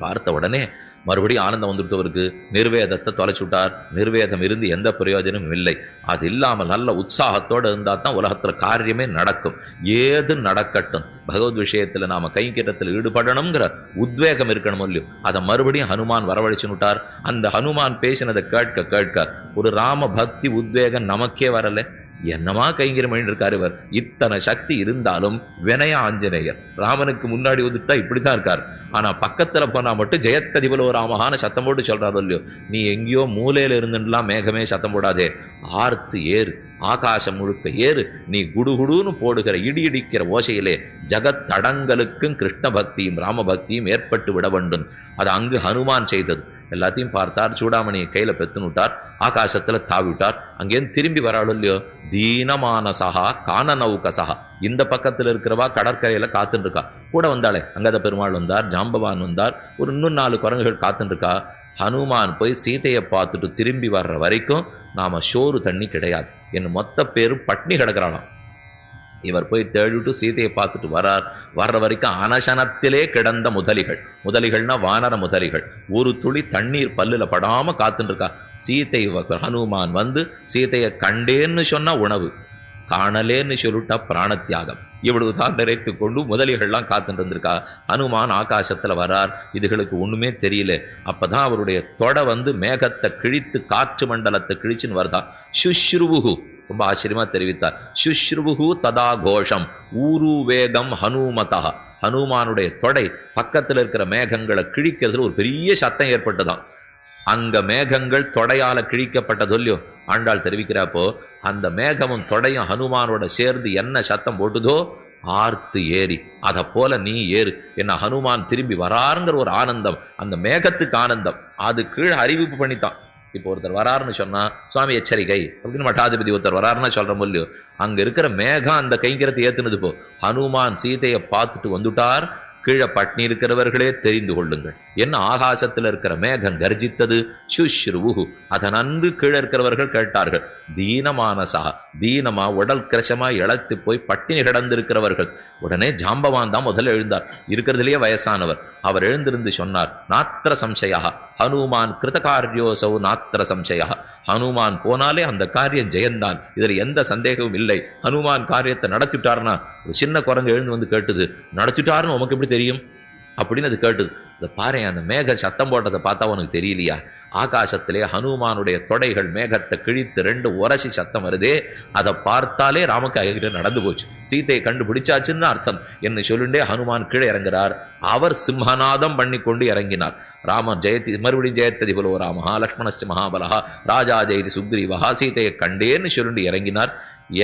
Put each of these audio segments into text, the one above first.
பார்த்த உடனே மறுபடியும் ஆனந்தம் வந்துட்டவருக்கு. நிர்வேதத்தை தொலைச்சுட்டார். நிர்வேதம் இருந்து எந்த பிரயோஜனமும் இல்லை. அது இல்லாமல் நல்ல உற்சாகத்தோடு இருந்தால் தான் உலகத்துல காரியமே நடக்கும். ஏது நடக்கட்டும், பகவத் விஷயத்துல நாம கைங்கரியத்தில் ஈடுபடணுங்கிற உத்வேகம் இருக்கணும் இல்லையோ, அதை மறுபடியும் ஹனுமான் வரவழைச்சுட்டார். அந்த ஹனுமான் பேசினதை கேட்க கேட்க ஒரு ராம பக்தி உத்வேகம் நமக்கே வரல. என்னமா கைங்கரியம் இருக்காரு இவர். இத்தனை சக்தி இருந்தாலும் வினய ஆஞ்சநேயர் ராமனுக்கு முன்னாடி வந்துட்டா இப்படித்தான் இருக்காரு. ஆனா பக்கத்துல போனா மட்டும் ஜெயத்ததிபல ஒரு ராமகான சத்தம் போட்டு சொல்றாதோ இல்லையோ, நீ எங்கேயோ மூலையில இருந்துலாம் மேகமே சத்தம் போடாதே, ஆர்த்து ஏறு, ஆகாசம் முழுக்க ஏறு, நீ குடுகுடுன்னு போடுகிற இடி இடிக்கிற ஓசையிலே ஜகத் தடங்களுக்கும் கிருஷ்ண பக்தியும் ராம பக்தியும் ஏற்பட்டு விட வேண்டும். அது அங்கு ஹனுமான் செய்தது. எல்லாத்தையும் பார்த்தார். சூடாமணியை கையில பெத்துனுட்டார். ஆகாசத்துல தாவிட்டார். அங்கேருந்து திரும்பி வராளோ இல்லையோ, தீனமானசகா காணநௌகசகா, இந்த பக்கத்துல இருக்கிறவா கடற்கரையில காத்துன்னு இருக்கா. கூட வந்தாளே அங்கத பெருமாள் வந்தார், ஜாம்பவான் வந்தார், ஒரு இன்னும் 4 குரங்குகள் காத்துன்னு இருக்கா. ஹனுமான் போய் சீதையை பார்த்துட்டு திரும்பி வர்ற வரைக்கும் நாம சோறு தண்ணி கிடையாது. என் மொத்த பேரும் பட்னி கிடக்கிறாளாம். இவர் போய் தேடிட்டு சீதையை பார்த்துட்டு வர்ற வரைக்கும் அனசனத்திலே கிடந்த முதலிகள்னா வானர முதலிகள் ஒரு துளி தண்ணீர் பல்லுல படாம காத்துட்டு இருக்கா. சீதை ஹனுமான் வந்து சீதையை கண்டேன்னு சொன்னா உணவு, காணலேன்னு சொல்லிட்டா பிராணத்தியாகம். இவ்வளவுதான் நிறைத்து கொண்டு முதலிகள்லாம் காத்துட்டு இருந்திருக்கா. ஹனுமான் ஆகாசத்துல வரார். இதுகளுக்கு ஒண்ணுமே தெரியல. அப்பதான் அவருடைய தொடை வந்து மேகத்தை கிழித்து காற்று மண்டலத்தை கிழிச்சுன்னு வருதா. சுஷ்ருவுகு, ரொம்ப ஆச்சரியமா தெரிவித்தார். சுஷ்ருவுகு ததா கோஷம் ஊரு வேகம் ஹனுமதா. ஹனுமானுடைய தொடை பக்கத்துல இருக்கிற மேகங்களை கிழிக்கிறதுல ஒரு பெரிய சத்தம் ஏற்பட்டதாம். அங்க மேகங்கள் தொடையால கிழிக்கப்பட்டது இல்லையோ, ஆண்டாள் தெரிவிக்கிறப்போ அந்த மேகமும் தொடையும் ஹனுமானோட சேர்ந்து என்ன சத்தம் போட்டுதோ, ஆர்த்து ஏறி அதை போல நீ ஏறு. என்ன ஹனுமான் திரும்பி வராருங்கிற ஒரு ஆனந்தம், அந்த மேகத்துக்கு ஆனந்தம். அது கீழே அறிவிப்பு பண்ணித்தான். இப்போ ஒருத்தர் வராருன்னு சொன்னா சுவாமி எச்சரிக்கை அப்படின்னு மட்டாதிபதி ஒருத்தர் வராருன்னா சொல்றோம் இல்லையோ, அங்க இருக்கிற மேகம் அந்த கைங்கரத்தை ஏத்துனது போ. ஹனுமான் சீதையை பார்த்துட்டு வந்துட்டார். கீழே பட்னி இருக்கிறவர்களே தெரிந்து கொள்ளுங்கள், என்ன ஆகாசத்தில் இருக்கிற மேகம் கர்ஜித்தது. சுஷ்ருவுகு, அதை நன்கு கீழே இருக்கிறவர்கள் கேட்டார்கள். தீனமானசா, தீனமா உடல் கிரசமா இழத்து போய் பட்டினி கிடந்திருக்கிறவர்கள். உடனே ஜாம்பவான் தான் முதல்ல எழுந்தார். இருக்கிறதுலேயே வயசானவர். அவர் எழுந்திருந்து சொன்னார், நாத்திர சம்சயா ஹனுமான் கிருதகாரியோசௌ நாத்திர சம்சயா. ஹனுமான் போனாலே அந்த காரியம் ஜெயந்தான், இதுல எந்த சந்தேகமும் இல்லை. ஹனுமான் காரியத்தை நடத்திட்டாருன்னா, ஒரு சின்ன குரங்கு எழுந்து வந்து கேட்டுது, நடத்திட்டாருன்னு உனக்கு எப்படி தெரியும் அப்படின்னு அது கேட்டுது. இதை பாரு, அந்த மேக சத்தம் போட்டதை பார்த்தா உனக்கு தெரியலையா? ஆகாசத்திலே ஹனுமானுடைய தொடைகள் மேகத்தை கிழித்து 2 உரசி சத்தம் வருதே, அதை பார்த்தாலே ராமக்கு நடந்து போச்சு, சீதையை கண்டுபிடிச்சாச்சுன்னு அர்த்தம் என்று சொல்லிண்டே ஹனுமான் கீழே இறங்குறார். அவர் சிம்மநாதம் பண்ணி கொண்டு இறங்கினார். ராமர் ஜெயதி மறுபடியும் ஜெயத்ததி போலோ ராமஹா லக்ஷ்மணஸ்ய மகாபலஹா ராஜா ஜெயதி சுக்ரீவஹா, சீதையை கண்டேன்னு சொல்லிட்டு இறங்கினார்.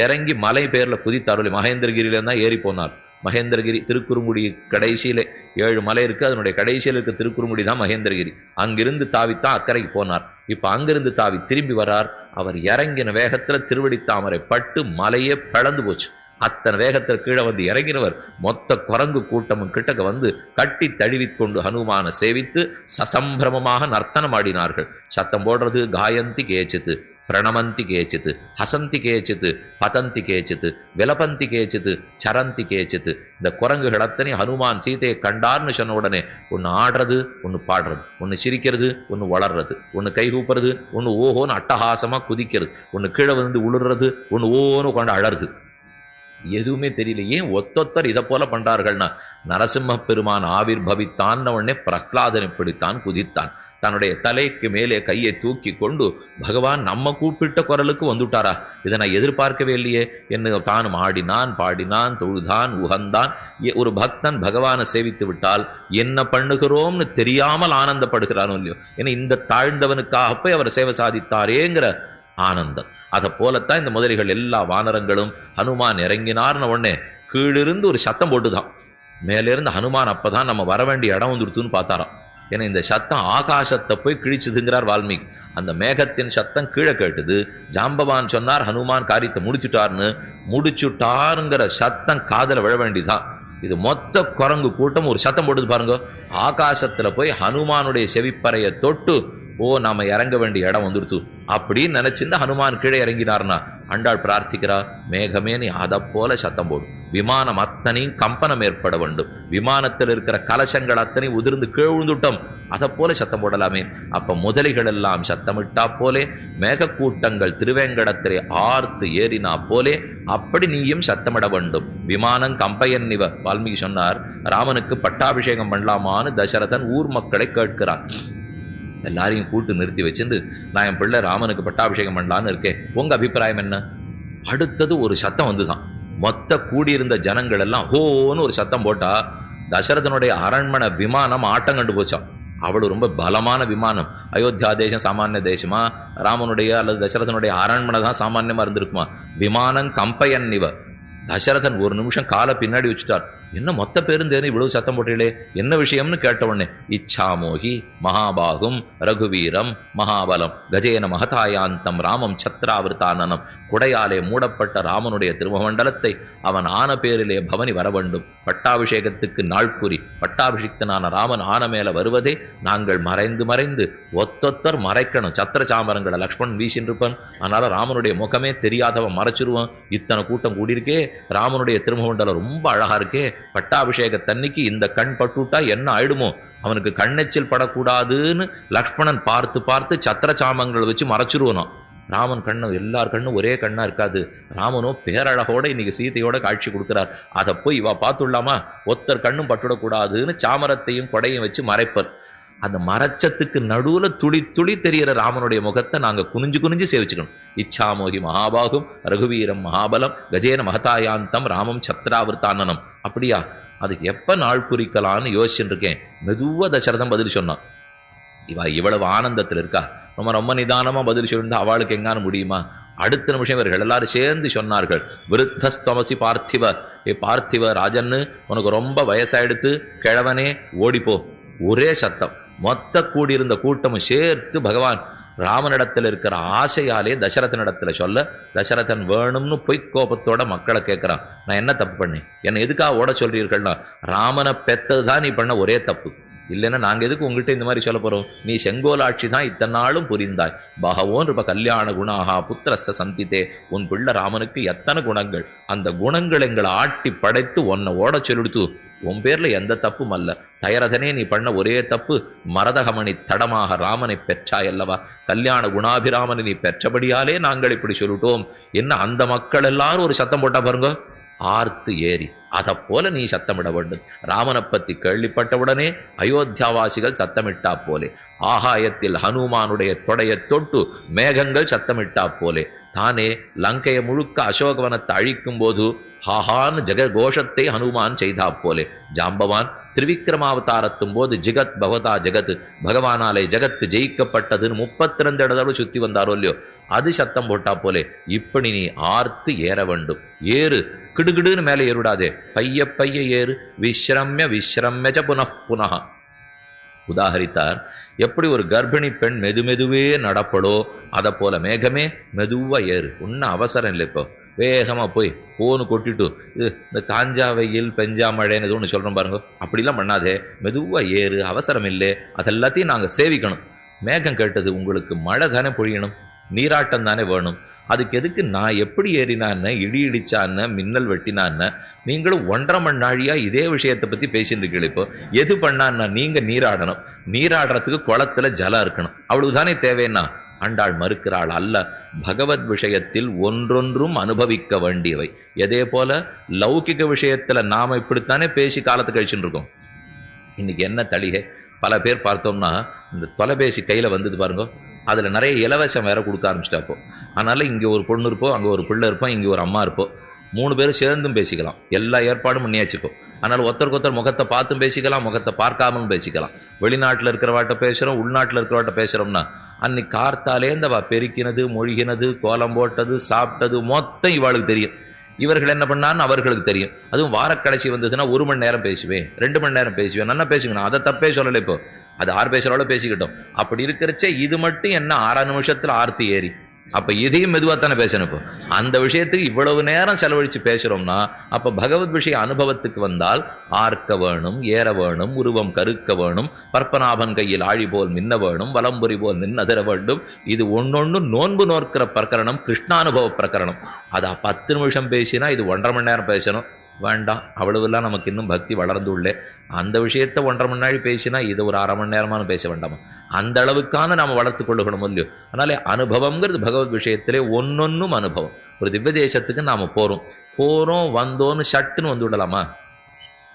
இறங்கி மலை பேர்ல குதித்தார். மகேந்திரகிரியில தான் ஏறி போனார். மகேந்திரகிரி திருக்குறுங்குடி கடைசியில 7 மலை இருக்கு, அதனுடைய கடைசியில் இருக்க திருக்குறுங்குடி தான் மகேந்திரகிரி. அங்கிருந்து தாவித்தான் அக்கறைக்கு போனார். இப்ப அங்கிருந்து தாவி திரும்பி வரார். அவர் இறங்கின வேகத்துல திருவடி தாமரை பட்டு மலையே பிளந்து போச்சு. அத்தனை வேகத்தில் கீழே வந்து இறங்கினவர் மொத்த குரங்கு கூட்டமும் கிட்டக்க வந்து கட்டி தழுவிக்கொண்டு ஹனுமான சேவித்து சசம்பிரமமாக நர்த்தனம் ஆடினார்கள். சத்தம் போடுறது, காயந்தி கேச்சித்து, பிரணமந்தி கேச்சித்து, ஹசந்தி கேச்சித்து, பதந்தி கேச்சித்து, விலபந்தி கேச்சித்து, சரந்தி கேச்சித்து. இந்த குரங்குகள் அத்தனை ஹனுமான் சீதையை கண்டார்னு சொன்ன உடனே ஒன்று ஆடுறது, ஒன்று பாடுறது, ஒன்று சிரிக்கிறது, ஒன்று வளர்றது, ஒன்று கைகூப்புறது, ஒன்று ஓஹோன்னு அட்டகாசமா குதிக்கிறது, ஒன்று கீழே வந்து உளுறது, ஒன்று ஓன்னு கொண்டு அழறது. எதுவுமே தெரியல. ஏன் ஒத்தொத்தர் இதை போல பண்றார்கள்னா, நரசிம்ம பெருமான் ஆவிர் பவித்தான் உடனே பிரகலாதனை பிடித்தான், குதித்தான். தன்னுடைய தலைக்கு மேலே கையை தூக்கி கொண்டு பகவான் நம்ம கூப்பிட்ட குரலுக்கு வந்துட்டாரா, இதை நான் எதிர்பார்க்கவே இல்லையே என்று தானும் ஆடினான், பாடினான், தொழுதான், உகந்தான். ஒரு பக்தன் பகவானை சேவித்து விட்டால் என்ன பண்ணுகிறோம்னு தெரியாமல் ஆனந்தப்படுகிறானோ இல்லையோ, ஏன்னா இந்த தாழ்ந்தவனுக்காக போய் அவர் சேவை சாதித்தாரேங்கிற ஆனந்தம். அதை போலத்தான் இந்த முதலிகள் எல்லா வானரங்களும் ஹனுமான் இறங்கினார்னு உடனே கீழிருந்து ஒரு சத்தம் போட்டுதான். மேலிருந்து ஹனுமான் அப்பதான் நம்ம வர வேண்டிய இடம் வந்துடுத்துன்னு பார்த்தாராம். ஏன்னா இந்த சத்தம் ஆகாசத்தை போய் கிழிச்சுதுங்கிறார் வால்மீகி. அந்த மேகத்தின் சத்தம் கீழே கேட்டுது. ஜாம்பவான் சொன்னார் ஹனுமான் காரியத்தை முடிச்சுட்டாருங்கிற சத்தம் காதல விழ வேண்டிதான். இது மொத்த குரங்கு கூட்டம் ஒரு சத்தம் போட்டுது பாருங்க. ஆகாசத்துல போய் ஹனுமானுடைய செவிப்பறையை தொட்டு, ஓ நாம இறங்க வேண்டிய இடம் வந்துடுத்து அப்படின்னு நினைச்சிருந்தா ஹனுமான் கீழே இறங்கினார்னா அண்டாள் பிரார்த்திக்கிறா, மேகமே நீ அதை போல சத்தம் போடும், விமானம் அத்தனையும் கம்பனம் ஏற்பட வேண்டும், விமானத்தில் இருக்கிற கலசங்கள் அத்தனை உதிர்ந்து கீழ்ந்துட்டோம், அதை போல சத்தம் போடலாமே. அப்ப முதலிகள் எல்லாம் சத்தமிட்டா போலே, மேகக்கூட்டங்கள் திருவேங்கடத்திலே ஆர்த்து ஏறினா போலே அப்படி நீயும் சத்தமிட வேண்டும். விமானம் கம்பையன் இவ. வால்மீகி சொன்னார், ராமனுக்கு பட்டாபிஷேகம் பண்ணலாமான்னு தசரதன் ஊர் மக்களை கேட்கிறான். எல்லாரையும் கூட்டு நிறுத்தி வச்சிருந்து, நான் என் பிள்ளை ராமனுக்கு பட்டாபிஷேகம் பண்ணலான்னு இருக்கேன், உங்க அபிப்பிராயம் என்ன? அடுத்தது ஒரு சத்தம் வந்துதான். மொத்த கூடியிருந்த ஜனங்கள் எல்லாம் ஹோன்னு ஒரு சத்தம் போட்டா, தசரதனுடைய அரண்மனை விமானம் ஆட்டம் கண்டு போச்சான். அவ்வளவு ரொம்ப பலமான விமானம். அயோத்தியா தேசம் சாமானிய தேசமா, ராமனுடைய அல்லது தசரதனுடைய அரண்மனை தான் சாமானியமா இருந்திருக்குமா? விமானம் கம்பையன் இவ. தசரதன் ஒரு நிமிஷம் காலை பின்னாடி வச்சுட்டார். என்ன மொத்த பேருந்தேன்னு இவ்வளவு சத்தம் போட்டீங்களே, என்ன விஷயம்னு கேட்ட உடனே, இச்சாமோகி மகாபாகும் ரகுவீரம் மகாபலம் கஜேன மகதாயாந்தம் ராமம் சத்ராவிருத்தானனம். குடையாலே மூடப்பட்ட ராமனுடைய திருமண்டலத்தை அவன் ஆன பேரிலே பவனி வர வேண்டும். பட்டாபிஷேகத்துக்கு நாள் கூறி பட்டாபிஷிக்தனான ராமன் ஆன மேல வருவதே நாங்கள் மறைந்து மறைந்து ஒத்தொத்தர் மறைக்கணும். சத்திர சாமரங்களை லக்ஷ்மணன் வீசின்றிருப்பான், அதனால ராமனுடைய முகமே தெரியாதவன் மறைச்சிருவான். இத்தனை கூட்டம் கூடியிருக்கே, ராமனுடைய திருமண்டலம் ரொம்ப அழகா இருக்கே, பட்டாபிஷேகத்தன்னைக்கு இந்த கண் பட்டுட்டா என்ன ஆயிடுமோ, அவனுக்கு கண்ணெச்சில் படக்கூடாதுன்னு லக்ஷ்மணன் பார்த்து பார்த்து சத்திர சாமங்களை வச்சு மறைச்சிருவனோ. ராமன் கண்ணு எல்லார் கண்ணும் ஒரே கண்ணா இருக்காது. ராமனோ பேரழகோட இன்னைக்கு சீதையோட காட்சி கொடுக்கிறார். அதை போய் இவ பார்த்துடலாமா? ஒத்தர் கண்ணும் பட்டுடக்கூடாதுன்னு சாமரத்தையும் கொடையும் வச்சு மறைப்பர். அந்த மரச்சத்துக்கு நடுவுல துளி துளி தெரியற ராமனுடைய முகத்தை நாங்க குனிஞ்சு குனிஞ்சு சேவிச்சுக்கணும். இச்சாமோகி மகாபாகும் ரகுவீரம் மகாபலம் கஜேன மகதாயாந்தம் ராமம் சத்ராவிருத்தானனம். அப்படியா? அதுக்கு எப்ப நாள் குறிக்கலான்னு யோசிச்சுட்டு இருக்கேன். மெதுவா தசரதன் பதில் சொன்னான். இவ்வளவு ஆனந்தத்தில் இருக்கா, ரொம்ப ரொம்ப நிதானமா பதில் சொல்லியிருந்தா அவளுக்கு எங்கான முடியுமா? அடுத்த நிமிஷம் இவர்கள் எல்லாரும் சேர்ந்து சொன்னார்கள், விருத்தஸ்தமசி பார்த்திவ, ஏ பார்த்திவ ராஜன்னு, உனக்கு ரொம்ப வயசாயிடுத்து, கிழவனே ஓடிப்போ. ஒரே சத்தம். மொத்த கூடியிருந்த கூட்டமும் சேர்த்து பகவான் ராமனிடத்தில் இருக்கிற ஆசையாலே தசரதனிடத்துல சொல்ல, தசரதன் வேணும்னு பொய் கோபத்தோட மக்களை கேட்கிறான், நான் என்ன தப்பு பண்ணேன், என்னை எதுக்காக ஓட சொல்றீர்கள்னா, ராமனை பெத்ததுதான் நீ பண்ண ஒரே தப்பு, இல்லைன்னா நாங்க எதுக்கு உங்கள்கிட்ட இந்த மாதிரி சொல்ல போறோம்? நீ செங்கோலாட்சி தான் இத்தனை நாளும் புரிந்தாய். பகவோன் இருப்ப கல்யாண குணாகா புத்திரஸ்ஸ சந்தித்தே. உன் பிள்ளை ராமனுக்கு எத்தனை குணங்கள், அந்த குணங்கள் எங்களை ஆட்டி படைத்து உன்னை ஓட சொல்லிடுத்து. உன் பேர்ல எந்த தப்பும் அல்ல. தயரதனே நீ பண்ண ஒரே தப்பு, மரதகமணி தடமாக ராமனை பெற்றாயல்லவா, கல்யாண குணாபிராமனை நீ பெற்றபடியாலே நாங்கள் இப்படி சொல்லிட்டோம். என்ன அந்த மக்கள் எல்லாரும் ஒரு சத்தம் போட்டா பாருங்க, ஆர்த்து ஏறி. அதை போல நீ சத்தமிட வேண்டும். ராமனை பத்தி கேள்விப்பட்டவுடனே அயோத்தியாவாசிகள் சத்தமிட்டா போலே, ஆகாயத்தில் ஹனுமானுடைய தொடையை தொட்டு மேகங்கள் சத்தமிட்டா போலே, தானே லங்கையை முழுக்க அசோகவனத்தை அழிக்கும் போது ஹாஹான் ஜெககோஷத்தை ஹனுமான் செய்தா போலே, ஜாம்பவான் திரிவிக்ரமாவதாரத்தும் போது ஜிகத் பகவதா ஜெகத், பகவானாலே ஜெகத்து ஜெயிக்கப்பட்டதுன்னு 32 இடதோடு சுத்தி வந்தாரோ இல்லையோ, அது சத்தம் போட்டா போலே இப்படி நீ ஆர்த்து ஏற வேண்டும். ஏறு, கிடுகிடுன்னு மேலே ஏறுடாதே, பைய பைய ஏறு. விஸ்ரம்ய விஸ்ரம்யச்ச புனః. உதாகரித்தார். எப்படி ஒரு கர்ப்பிணி பெண் மெதுமெதுவே நடப்படோ அதை போல மேகமே மெதுவா ஏறு. ஒன்னும் அவசரம் இல்லை. இப்போ வேகமா போய் போன்னு கொட்டிட்டு இந்த காஞ்சா வெயில் பெஞ்சா மழைன்னு ஒன்று சொல்றோம் பாருங்க, அப்படிலாம் பண்ணாதே, மெதுவா ஏறு, அவசரம் இல்லை. அதெல்லாத்தையும் நாங்க சேவிக்கணும். மேகம் கேட்டது, உங்களுக்கு மழை தானே பொழியணும், நீராட்டம் தானே வேணும். அதுக்கு எதுக்கு நான் எப்படி ஏறினான்னு, இடி இடிச்சான்னு, மின்னல் வெட்டினான்னு, நீங்களும் 1.5 மணி நாழியா இதே விஷயத்தை பத்தி பேசிட்டு இருக்கீங்க. இப்போ எது பண்ணான்னா, நீங்க நீராடணும், நீராடுறதுக்கு குளத்துல ஜலம் இருக்கணும், அவ்வளவுதானே தேவைன்னா. ஆண்டாள் மறுக்கிறாள், அல்ல, பகவத் விஷயத்தில் ஒன்றொன்றும் அனுபவிக்க வேண்டியவை. எதே போல லௌகிக விஷயத்துல நாம இப்படித்தானே பேசி காலத்தை கழிச்சுட்டு இருக்கோம். இன்னைக்கு என்ன தளிகை, பல பேர் பார்த்தோம்னா இந்த தொலைபேசி கையில வந்தது பாருங்க, அதுல நிறைய இலவசம் வேற கொடுக்க ஆரம்பிச்சிட்டாப்போ. அதனால இங்க ஒரு பொண்ணு இருப்போம், அங்க ஒரு பிள்ளை இருப்போம், இங்க ஒரு அம்மா இருப்போம், 3 பேரும் சேர்ந்தும் பேசிக்கலாம். எல்லா ஏற்பாடும் பண்ணியாச்சுப்போம். அதனால ஒருத்தருக்கு ஒருத்தர் முகத்தை பார்த்தும் பேசிக்கலாம், முகத்தை பார்க்காமலும் பேசிக்கலாம். வெளிநாட்டுல இருக்கிறவாட்ட பேசுறோம், உள்நாட்டுல இருக்கிறவாட்ட பேசுறோம்னா, அன்னைக்கு கார்த்தாலே இந்த பெருக்கினது, மொழிகினது, கோலம் போட்டது, சாப்பிட்டது மொத்தம் இவாளுக்கு தெரியும். இவர்கள் என்ன பண்ணான்னு அவர்களுக்கு தெரியும். அதுவும் வாரக்கடைசி வந்ததுன்னா 1 மணி நேரம் பேசுவேன், 2 மணி நேரம் பேசுவேன், நல்லா பேசுங்கண்ணா, அதை தப்பே சொல்லலை. இப்போ அது 6 பேசுறோட பேசிக்கிட்டோம். அப்படி இருக்கிறச்சே இது மட்டும் என்ன 6 நிமிஷத்துல ஆர்த்தி ஏறி அப்ப இதையும் மெதுவாத்தானே பேசணும். இப்போ அந்த விஷயத்துக்கு இவ்வளவு நேரம் செலவழிச்சு பேசுறோம்னா அப்ப பகவத் விஷய அனுபவத்துக்கு வந்தால் ஆர்க்க வேணும், ஏற வேணும், உருவம் கருக்க வேணும், பற்பநாபன் கையில் ஆழி போல் மின்ன வேணும், வலம்புரி போல் நின்னதர வேண்டும். இது ஒன்னொன்னு நோன்பு நோக்கிற பிரகரணம், கிருஷ்ணானுபவ பிரகரணம். அதை 10 நிமிஷம் பேசினா இது 1.5 மணி நேரம் பேசணும். வேண்டாம், அவ்வளவுலாம் நமக்கு இன்னும் பக்தி வளர்ந்து உள்ளே. அந்த விஷயத்த 1.5 மணி நேரம் பேசினா இது ஒரு 1/2 மணி நேரமான பேச வேண்டாமா? அந்த அளவுக்கான நாம வளர்த்து கொள்ளணும் இல்லையோ? அதனாலே அனுபவங்கிறது பகவத் விஷயத்திலே ஒன்னொன்னும் அனுபவம். ஒரு திவ்ய தேசத்துக்கு நாம போறோம் வந்தோன்னு சட்டுன்னு வந்து விடலாமா?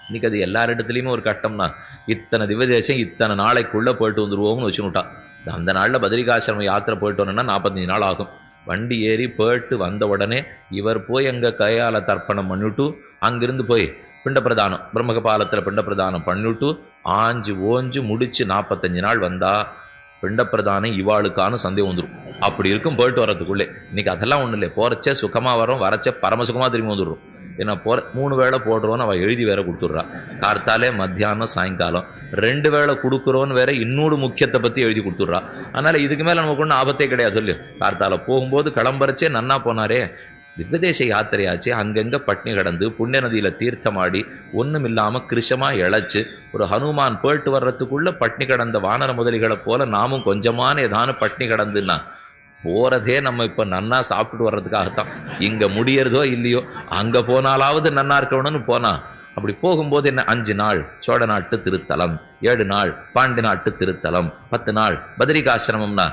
இன்னைக்கு அது எல்லாரிடத்துலையுமே ஒரு கட்டம்னா, இத்தனை திவ்ய தேசம் இத்தனை நாளைக்குள்ள போயிட்டு வந்துருவோம்னு வச்சுனுட்டான். அந்த நாள்ல பத்ரிகாசிரம யாத்திரை போயிட்டு வரணும்னா 45 நாள் ஆகும். வண்டி ஏறி போயிட்டு வந்த உடனே இவர் போய் எங்க கையால தர்ப்பணம் பண்ணிட்டு அங்கிருந்து போய் பிண்ட பிரதானம் பிரம்மகபாலத்தில் பிண்ட பிரதானம் பண்ணிட்டு ஆஞ்சு ஓஞ்சு முடிச்சு 45 நாள் வந்தா பிண்ட பிரதானம் இவாளுக்கான சந்தேகம் வந்துடும். அப்படி இருக்கும் போயிட்டு வர்றதுக்குள்ளே. இன்னைக்கு அதெல்லாம் ஒன்றும் இல்லை, போறச்சே சுகமா வரோம், வரச்சே பரமசுகமா திரும்பி வந்துடுறோம். ஏன்னா 3 வேளை போடுறோன்னு அவள் எழுதி வேற கொடுத்துட்றா. கார்த்தாலே மத்தியானம் சாயங்காலம் 2 வேளை கொடுக்குறோன்னு வேற இன்னொரு முக்கியத்தை பத்தி எழுதி கொடுத்துட்றா. அதனால இதுக்கு மேல நமக்கு ஒன்றும் ஆபத்தே கிடையாது. சொல்லு, கார்த்தால போகும்போது கிளம்புறச்சே நன்னா போனாரே, திவ்யதேச யாத்திரையாச்சு, அங்கங்க பட்னி கடந்து புண்ணிய நதியில தீர்த்தமாடி ஒன்றும் இல்லாம கிருஷமா இழைச்சு ஒரு ஹனுமான் போயிட்டு வர்றதுக்குள்ள பட்னி கடந்த வானர முதலிகளை போல நாமும் கொஞ்சமான ஏதான பட்னி கடந்துன்னா போறதே நம்ம இப்ப நன்னா சாப்பிட்டு வர்றதுக்காகத்தான். இங்க முடியறதோ இல்லையோ அங்க போனாலாவது நன்னா இருக்கணும்னு போனா. அப்படி போகும்போது என்ன, 5 நாள் சோழ நாட்டு திருத்தலம், 7 நாள் பாண்டி நாட்டு திருத்தலம், 10 நாள் பத்ரிகாசிரமம்னா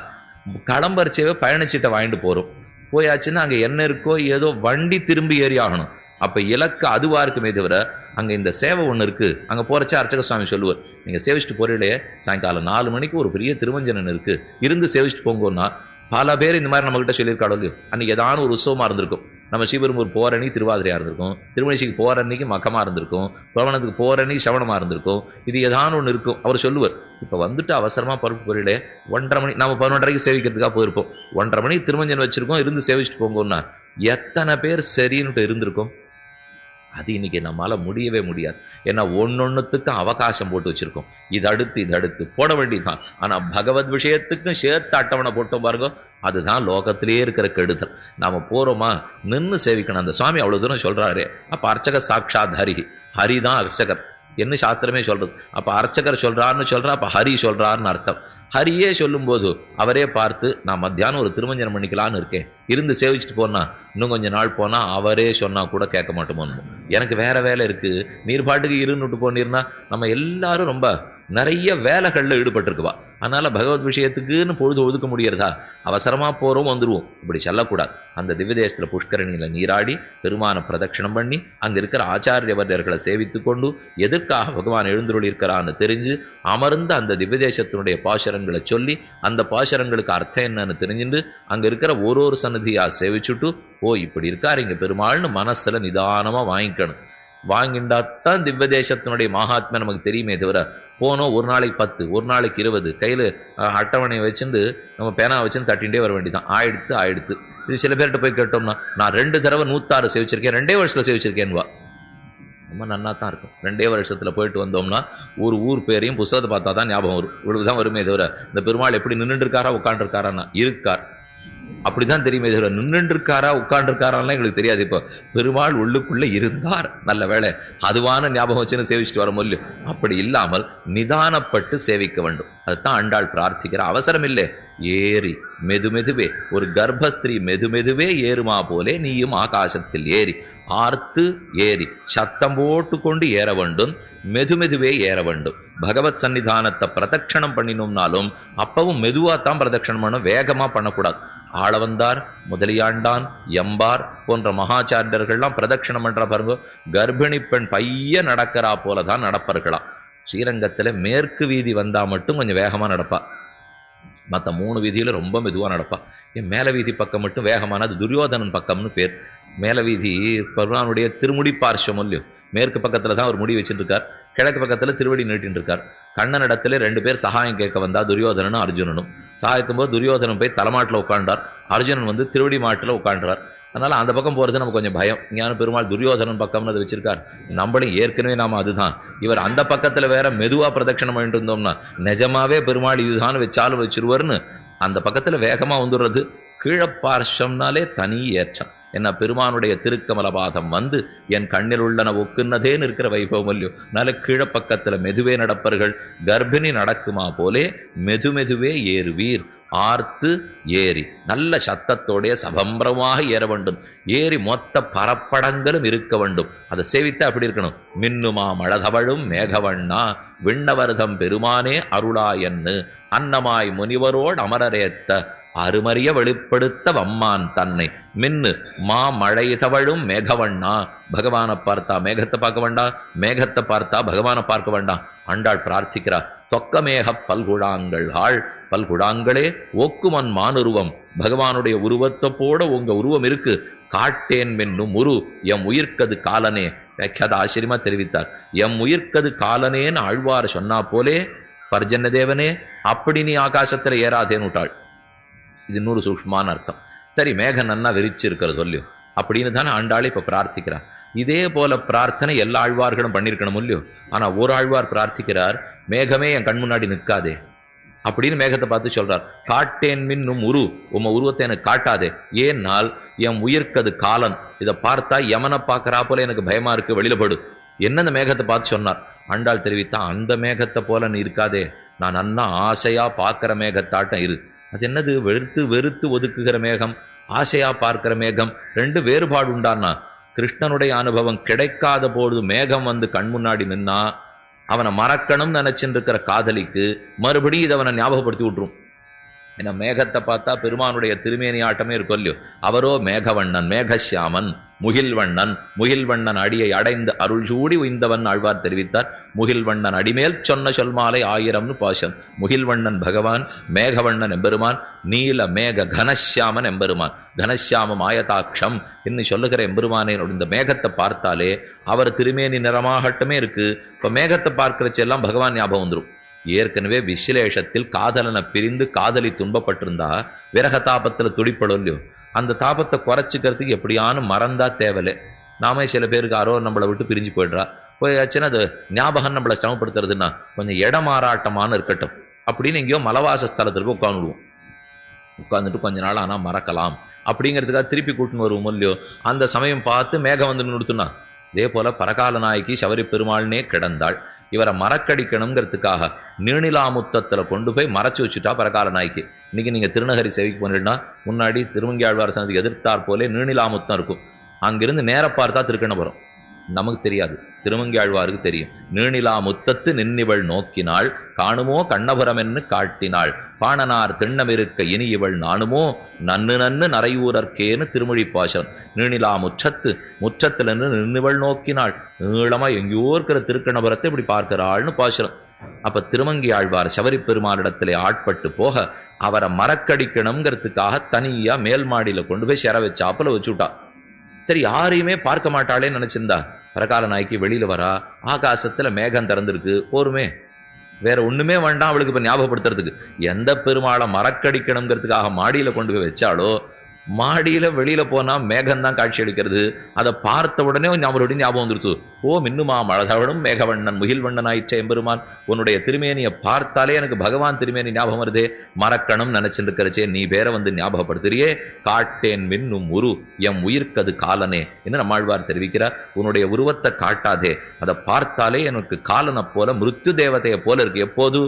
களம்பரிச்சவே பயணச்சீட்டை வாங்கிட்டு போறோம். போயாச்சுன்னா அங்க என்ன இருக்கோ ஏதோ வண்டி திரும்பி ஏறி ஆகணும். அப்ப இலக்கு அதுவா இருக்குமே தவிர அங்க இந்த சேவை ஒண்ணு இருக்கு. அங்க போறச்சே அர்ச்சக சுவாமி சொல்லுவார், நீங்க சேவிச்சுட்டு போறீங்களே சாயங்காலம் 4 மணிக்கு ஒரு பெரிய திருமஞ்சனன் இருக்கு, இருந்து சேவிச்சுட்டு போங்கன்னா. பல பேர் இந்த மாதிரி நம்ம கிட்ட சொல்லியிருக்காளோ இல்லையோ, அன்னைக்கு ஏதாவது ஒரு உற்சவமா இருந்திருக்கும். நம்ம ஸ்ரீபெரும்பூர் போற அன்னைக்கு திருவாதிரையா இருந்திருக்கும், திருமணிசிக்கு போற அன்னைக்கு மக்கமா இருந்திருக்கும், பிரவணத்துக்கு போற அன்னைக்கு சவணமா இருந்திருக்கும். இது ஏதாவது ஒன்று இருக்கும். அவர் சொல்லுவார், இப்ப வந்துட்டு அவசரமா பருப்பு பொருளே 1:30 மணி, நம்ம 11:30க்கு சேவிக்கிறதுக்காக போயிருப்போம், 1:30 மணிக்கு திருமஞ்சன் வச்சிருக்கோம், இருந்து சேவிச்சுட்டு போங்கன்னா எத்தனை பேர் சரின்னுட்டு இருந்திருக்கும். அது இன்னைக்கு நம்மளால முடியவே முடியாது. ஏன்னா ஒன்னொன்னுத்துக்கு அவகாசம் போட்டு வச்சிருக்கோம். இது அடுத்து போட வேண்டியதுதான். ஆனா பகவத் விஷயத்துக்கும் சேர்த்து அட்டவணை போட்டோம் பாருங்க, அதுதான் லோகத்திலேயே இருக்கிற கெடுதல். நாம போறோமா நின்று சேவிக்கணும். அந்த சுவாமி அவ்வளவு தூரம் சொல்றாரு. அப்ப அர்ச்சக சாட்சாத் ஹரிதான் அர்ச்சகர் என்ன சாஸ்திரமே சொல்றது. அப்ப அர்ச்சகர் சொல்றாருன்னு சொல்றா, அப்ப ஹரி சொல்றாருன்னு அர்த்தம். ஹரியே சொல்லும் போது அவரே பார்த்து நான் மத்தியானம் ஒரு திருமஞ்சனம் பண்ணிக்கலான்னு இருக்கேன், இருந்து சேவிச்சுட்டு போனா இன்னும் கொஞ்ச நாள் போனா அவரே சொன்னா கூட கேட்க மாட்டோமோ, எனக்கு வேற வேலை இருக்கு, நீர் பாட்டுக்கு இருந்துட்டு போனீர்னா நம்ம எல்லாரும் ரொம்ப நிறைய வேலைகள்ல ஈடுபட்டிருக்குவா. அதனால பகவத் விஷயத்துக்குன்னு பொழுது ஒதுக்க முடியறதா, அவசரமா போறோம் வந்துருவோம், இப்படி சொல்லக்கூடாது. அந்த திவ்ய தேசத்துல புஷ்கரணியில நீராடி பெருமான பிரதட்சணம் பண்ணி அங்க இருக்கிற ஆச்சாரியவர்களை சேவித்து கொண்டு எதற்காக பகவான் எழுந்துருளி இருக்கிறான்னு தெரிஞ்சு அமர்ந்து அந்த திவ்ய தேசத்தினுடைய பாசுரங்களை சொல்லி அந்த பாசுரங்களுக்கு அர்த்தம் என்னன்னு தெரிஞ்சுட்டு அங்க இருக்கிற ஒரு சன்னதியா சேவிச்சுட்டு, ஓ இப்படி இருக்காரு இங்க பெருமாள்னு மனசுல நிதானமா வாங்கிக்கணும். வாங்கிண்டாத்தான் திவ்ய தேசத்தினுடைய மகாத்மா நமக்கு தெரியுமே தவிர போனோம் ஒரு நாளைக்கு 10 ஒரு நாளைக்கு 20 கையில் அட்டவணையை வச்சுருந்து நம்ம பேனா வச்சுன்னு தட்டிகிட்டே வர வேண்டியதான். ஆயிடுத்து. இது சில பேர்கிட்ட போய் கேட்டோம்னா நான் 2 தடவை 106 சேவிச்சிருக்கேன், 2 வருஷத்துல சேவிச்சிருக்கேன்வா. ரொம்ப நன்னா தான் இருக்கும். 2 வருஷத்துல போயிட்டு வந்தோம்னா ஒரு ஊர் பேரையும் புத்தகத்தை பார்த்தா தான் ஞாபகம் வரும். இவ்வளவுதான் வருமே தவிர இந்த பெருமாள் எப்படி நின்றுட்டு இருக்காரா உட்காண்டிருக்காரான்னா இருக்கார் அப்படிதான் தெரியுமே தவிர நின்றுட்டு இருக்காரா உட்காண்டிருக்காரான்லாம் எங்களுக்கு தெரியாது. இப்போ பெருமாள் உள்ளுக்குள்ள இருந்தார், நல்ல வேலை அதுவான ஞாபகம் வச்சுன்னு சேவிச்சுட்டு வர முடியும். அப்படி இல்லாமல் நிதானப்பட்டு சேவிக்க வேண்டும். அதுதான் ஆண்டாள் பிரார்த்திக்கிற. அவசரம் இல்லை, ஏறி மெதுமெதுவே ஒரு கர்ப்பஸ்திரீ மெதுமெதுவே ஏறுமா போலே நீயும் ஆகாசத்தில் ஏறி ஆர்த்து ஏறி சத்தம் போட்டு கொண்டு ஏற வேண்டும், மெதுமெதுவே ஏற வேண்டும். பகவத் சன்னிதானத்தை பிரதட்சணம் பண்ணினோம்னாலும் அப்பவும் மெதுவாத்தான் பிரதட்சணம் பண்ணணும், வேகமா பண்ணக்கூடாது. ஆளவந்தார் முதலியாண்டான் எம்பார் போன்ற மகாச்சாரியர்கள்லாம் பிரதட்சணம் பண்ற பாருங்க, கர்ப்பிணி பெண் பைய நடக்கிறா போலதான் நடப்பார்களாம். ஸ்ரீரங்கத்துல மேற்கு வீதி வந்தா மட்டும் கொஞ்சம் வேகமா நடப்பா, மற்ற 3 வீதியில ரொம்ப மெதுவா நடப்பா. என் மேல வீதி பக்கம் மட்டும் வேகமான, அது துரியோதனன் பக்கம்னு பேர். மேல வீதி பகவானுடைய திருமுடி பார்ஷம் இல்லையோ, மேற்கு பக்கத்துல தான் ஒரு முடி வச்சுட்டு இருக்கார், கிழக்கு பக்கத்துல திருவடி நீட்டின்னு இருக்கார். கண்ணனிடத்துல 2 பேர் சகாயம் கேட்க வந்தா, துரியோதனனும் அர்ஜுனனும். சகாயத்தும் போது துரியோதனன் போய் தலைமாட்டில் உட்காண்டார், அர்ஜுனன் வந்து திருவடி மாட்டில் உட்காண்டார். அதனால அந்த பக்கம் போறது நமக்கு கொஞ்சம் பயம். ஞான பெருமாள் துரியோதனன் பக்கம்னு அதை வச்சிருக்கார், நம்மளும் ஏற்கனவே நாம அதுதான். இவர் அந்த பக்கத்துல வேற மெதுவா பிரதட்சணம் பண்ணிட்டு இருந்தோம்னா நிஜமாவே பெருமாள் இதுதான் வச்சாலும் வச்சிருவார்னு அந்த பக்கத்துல வேகமா வந்துடுறது. கீழப்பார்ஷம்னாலே தனி ஏற்றம். என்ன பெருமானுடைய திருக்கமலபாதம் வந்து என் கண்ணில் உள்ளன ஒக்குன்னதேன்னு இருக்கிற வைபவம் இல்லையோ. நல்ல கீழப்பக்கத்துல மெதுவே நடப்பர்கள். கர்ப்பிணி நடக்குமா போலே மெதுமெதுவே ஏறுவீர். ஆர்த்து ஏறி நல்ல சத்தத்தோடைய சபம்பிரமாக ஏற வேண்டும். ஏறி மொத்த பரப்படங்களும் இருக்க வேண்டும். அதை சேவித்தா அப்படி இருக்கணும். மின்னுமா மழதவழும் மேகவண்ணா விண்ணவர்தம் பெருமானே அருளாயன்னு அன்னமாய் முனிவரோடு அமரரேத்த அருமறிய வெளிப்படுத்த வம்மான் தன்னை. மின்னு மா மழை தவழும் மேகவண்ணா. பகவானை பார்த்தா மேகத்தை பார்க்க வேண்டாம், மேகத்தை பார்த்தா பகவானை பார்க்க வேண்டாம். ஆண்டாள் பிரார்த்திக்கிறார். தொக்கமேக பல்குழாங்கள் ஆள் பல்குழாங்களே ஒக்குமன் மானுருவம். பகவானுடைய உருவத்தை போட உங்க உருவம் இருக்கு. காட்டேன் மென்னும் உரு எம் உயிர்க்கது காலனே. வியாக்கியாத ஆச்சரியமா தெரிவித்தார். எம் உயிர்க்கது காலனேன்னு ஆழ்வார் சொன்னா போலே பர்ஜன்ன தேவனே அப்படி நீ ஆகாசத்துல ஏறாதேன்னு விட்டாள். இது இன்னொரு சூக்ஷ்மான அர்த்தம். சரி, மேகம் நன்னா விரிச்சு இருக்கிற சொல்லியோ அப்படின்னு தானே ஆண்டாள் இப்ப பிரார்த்திக்கிறார். இதே போல பிரார்த்தனை எல்லா ஆழ்வார்களும் பண்ணியிருக்கணும் இல்லையோ. ஆனா ஒரு ஆழ்வார் பிரார்த்திக்கிறார், மேகமே என் கண் முன்னாடி நிற்காதே அப்படின்னு மேகத்தை பார்த்து சொல்றார். காட்டேன் மின்னும் உரு உம்ம உருவத்தை எனக்கு காட்டாதே. ஏன்னால் என் உயிர்க்கது காலன். இதை பார்த்தா யமனை பார்க்கறா போல எனக்கு பயமா இருக்கு, வெளியில படு என்ன அந்த மேகத்தை பார்த்து சொன்னார். ஆண்டாள் தெரிவித்தா, அந்த மேகத்தை போல நீ இருக்காதே, நான் அண்ணா ஆசையா பார்க்கிற மேகத்தாட்டம் இரு. அது என்னது? வெறுத்து வெறுத்து ஒதுக்குகிற மேகம், ஆசையா பார்க்கிற மேகம், ரெண்டு வேறுபாடு உண்டான்னா. கிருஷ்ணனுடைய அனுபவம் கிடைக்காத பொழுது மேகம் வந்து கண் முன்னாடி நின்னா அவனை மறக்கணும்னு நினைச்சுட்டு இருக்கிற காதலிக்கு மறுபடியும் இதை அவனை ஞாபகப்படுத்தி விட்டுரும். ஏன்னா மேகத்தை பார்த்தா பெருமானுடைய திருமேனி ஆட்டமே இருக்கும் இல்லையோ. அவரோ மேகவண்ணன், மேகசியாமன், முகில்வண்ணன். முகில்வண்ணன் அடியை அடைந்து அருள் சூடி உய்ந்தவன் ஆழ்வார் தெரிவித்தார். முகில்வண்ணன் அடிமேல் சொன்ன சொல்மாலை 1000ன்னு பாசம். முகில்வண்ணன் பகவான், மேகவண்ணன் எம்பெருமான், நீல மேக கனசியாமன் எம்பெருமான். கனசியாமம் ஆயதாட்சம் என்று சொல்லுகிற எம்பெருமானே. இந்த மேகத்தை பார்த்தாலே அவர் திருமேனி நிறமாகட்டுமே இருக்கு. இப்ப மேகத்தை பார்க்கிறச்செல்லாம் பகவான் ஞாபகம் வந்துடும். ஏற்கனவே விசிலேஷத்தில் காதலனை பிரிந்து காதலி துன்பப்பட்டிருந்தா விரக தாபத்துல துடிப்படும் இல்லையோ. அந்த தாபத்தை குறைச்சிக்கிறதுக்கு எப்படியானு மறந்தா தேவலை. நாமே சில பேருக்கு யாரோ நம்மளை விட்டு பிரிஞ்சு போயிடுறா, போயாச்சுன்னா அது ஞாபகம் நம்மளை சிரமப்படுத்துறதுன்னா கொஞ்சம் இடமாறாட்டமான இருக்கட்டும் அப்படின்னு எங்கேயோ மலவாச ஸ்தலத்திற்கு உட்காந்துடுவோம். உட்காந்துட்டு கொஞ்ச நாள் ஆனால் மறக்கலாம் அப்படிங்கிறதுக்காக திருப்பி கூட்டின்னு வருவோம் இல்லையோ. அந்த சமயம் பார்த்து மேகம் வந்து நிறுத்துனா. இதே போல பரகால நாயகி சபரி பெருமாள்னே கிடந்தாள். இவரை மறக்கடிக்கணுங்கிறதுக்காக நீணிலாமுத்தத்தில் கொண்டு போய் மறைச்சு வச்சுட்டா பரகால நாய்க்கு. இன்னைக்கு நீங்க திருநகரி சேவைக்கு போனீங்கன்னா முன்னாடி திருமங்கியாழ்வார் சன்னதிக்கு எதிர்த்தார் போலே நீணிலாமுத்தம் இருக்கும். அங்கிருந்து நேர பார்த்தா திருக்கணபுரம். நமக்கு தெரியாது, திருமங்கியாழ்வாருக்கு தெரியும். நீணிலா முத்தத்து நின்னிவள் நோக்கினாள் காணுமோ கண்ணபுரம் என்று காட்டினாள். பாணனார் திண்ணமிருக்க இனி இவள் நானுமோ நன்னு நன்னு நரையூரர்க்கேன்னு திருமொழி பாசனம். நீணிலா முற்றத்திலிருந்து நின்னிவள் நோக்கினாள். நீளமா எங்கேயோ இருக்கிற திருக்கணபுரத்தை இப்படி பார்க்கிறாள்னு பாசனம். அப்ப திருமங்கி ஆழ்வார் சபரி பெருமானிடத்திலே ஆட்பட்டு போக அவரை மறக்கடிக்கணுங்கிறதுக்காக தனியா மேல் மாடியில கொண்டு போய் சிற வச்சாப்புல வச்சுட்டா. சரி, யாரையுமே பார்க்க மாட்டாளேன்னு நினைச்சிருந்தா. பரகால நாய்க்கு வெளியில வரா, ஆகாசத்துல மேகம் திறந்திருக்கு, போருமே, வேற ஒண்ணுமே வேண்டாம் அவளுக்கு இப்ப ஞாபகப்படுத்துறதுக்கு. எந்த பெருமாளை மறக்கடிக்கணுங்கிறதுக்காக மாடியில கொண்டு போய் வச்சாலோ மாடியில வெளியில போனா மேகம் தான் காட்சி அளிக்கிறது. அதை பார்த்த உடனே ஞாபகம் வந்துருத்து. ஓ மின்னுமா மழதவனும் மேகவண்ணன் முகில்வண்ணன் ஆயிற்ற எம்பெருமான், உன்னுடைய திருமேனியை பார்த்தாலே எனக்கு பகவான் திருமேனி ஞாபகம் வருதே, மறக்கணும் நினைச்சுட்டு இருக்கிறச்சே நீ வேற வந்து ஞாபகப்படுத்துறியே. காட்டேன் மின்னும் உரு எம் உயிர்க்கது காலனே என்று நம்மாழ்வார் தெரிவிக்கிறார். உன்னுடைய உருவத்தை காட்டாதே, அதை பார்த்தாலே எனக்கு காலனை போல மிருத்யு தேவதையை போல இருக்கு. எப்போது